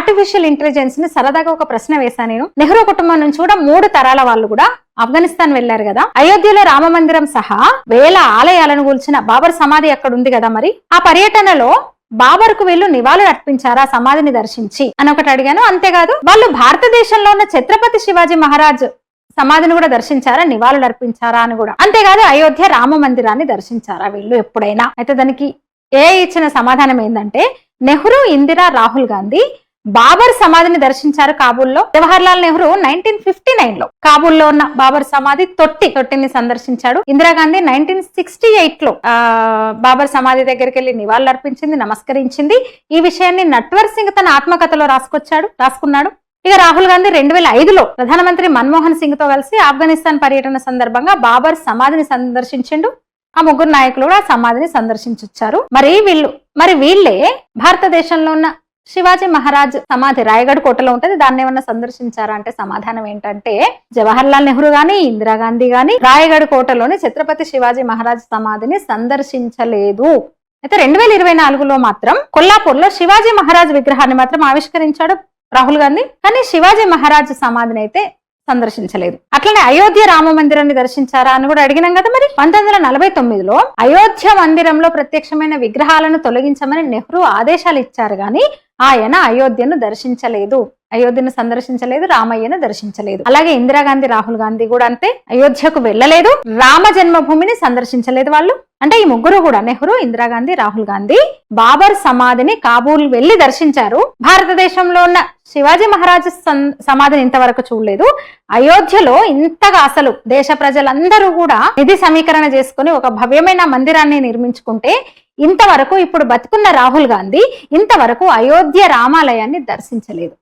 Artificial intelligence ని సరదాగా ఒక ప్రశ్న వేశాను నేను. నెహ్రూ కుటుంబం నుంచి కూడా 3 తరాల వాళ్ళు కూడా ఆఫ్ఘనిస్తాన్ వెళ్లారు కదా. అయోధ్యలో రామ మందిరం సహా వేల ఆలయాలను కూల్చిన బాబర్ సమాధి అక్కడ ఉంది కదా. మరి ఆ పర్యటనలో బాబర్ కు వీళ్ళు నివాళులు అర్పించారా సమాధిని దర్శించి అని ఒకటి అడిగాను. అంతేకాదు వాళ్ళు భారతదేశంలో ఉన్న ఛత్రపతి శివాజీ మహారాజ్ సమాధిని కూడా దర్శించారా, నివాళులు అర్పించారా అని కూడా. అంతేకాదు అయోధ్య రామ మందిరాన్ని దర్శించారా వీళ్ళు ఎప్పుడైనా. అయితే దానికి ఇచ్చిన సమాధానం ఏంటంటే నెహ్రూ, ఇందిరా, రాహుల్ గాంధీ బాబర్ సమాధిని దర్శించారు కాబూల్లో. జవహర్లాల్ నెహ్రూ 1959లో కాబూల్లో ఉన్న బాబర్ సమాధి తొట్టిని సందర్శించాడు. ఇందిరాగాంధీ 1968లో బాబర్ సమాధి దగ్గరికి వెళ్లి నివాళులు అర్పించింది, నమస్కరించింది. ఈ విషయాన్ని నట్వర్ సింగ్ తన ఆత్మకథలో రాసుకున్నాడు. ఇక రాహుల్ గాంధీ 2005లో ప్రధానమంత్రి మన్మోహన్ సింగ్ తో కలిసి ఆఫ్ఘనిస్తాన్ పర్యటన సందర్భంగా బాబర్ సమాధిని సందర్శించిండు. ఆ 3 నాయకులు కూడా సమాధిని సందర్శించొచ్చారు. మరి వీళ్ళే భారతదేశంలో ఉన్న శివాజీ మహారాజ్ సమాధి రాయగఢ్ కోటలో ఉంటది, దాన్ని ఏమన్నా సందర్శించారా అంటే సమాధానం ఏంటంటే జవహర్లాల్ నెహ్రూ గాని, ఇందిరాగాంధీ గాని రాయగఢ్ కోటలోని ఛత్రపతి శివాజీ మహారాజ్ సమాధిని సందర్శించలేదు. అయితే 2024లో మాత్రం కొల్లాపూర్ లో శివాజీ మహారాజ్ విగ్రహాన్ని మాత్రం ఆవిష్కరించాడు రాహుల్ గాంధీ. కానీ శివాజీ మహారాజ్ సమాధిని అయితే సందర్శించలేదు. అట్లనే అయోధ్య రామ మందిరాన్ని దర్శించారా అని కూడా అడిగినాం కదా. మరి 1949లో అయోధ్య మందిరంలో ప్రత్యక్షమైన విగ్రహాలను తొలగించమని నెహ్రూ ఆదేశాలు ఇచ్చారు గాని ఆయన అయోధ్యను సందర్శించలేదు, రామయ్యను దర్శించలేదు. అలాగే ఇందిరాగాంధీ, రాహుల్ గాంధీ కూడా అంతే, అయోధ్యకు వెళ్ళలేదు, రామ జన్మభూమిని సందర్శించలేదు వాళ్ళు. అంటే ఈ 3 కూడా నెహ్రూ, ఇందిరాగాంధీ, రాహుల్ గాంధీ బాబర్ సమాధిని కాబూల్ వెళ్లి దర్శించారు. భారతదేశంలో ఉన్న శివాజీ మహారాజ్ సమాధిని ఇంతవరకు చూడలేదు. అయోధ్యలో ఇంతగా అసలు దేశ ప్రజలందరూ కూడా నిధి సమీకరణ చేసుకుని ఒక భవ్యమైన మందిరాన్ని నిర్మించుకుంటే ఇంతవరకు ఇప్పుడు బతుకున్న రాహుల్ గాంధీ ఇంతవరకు అయోధ్య రామాలయాన్ని దర్శించలేదు.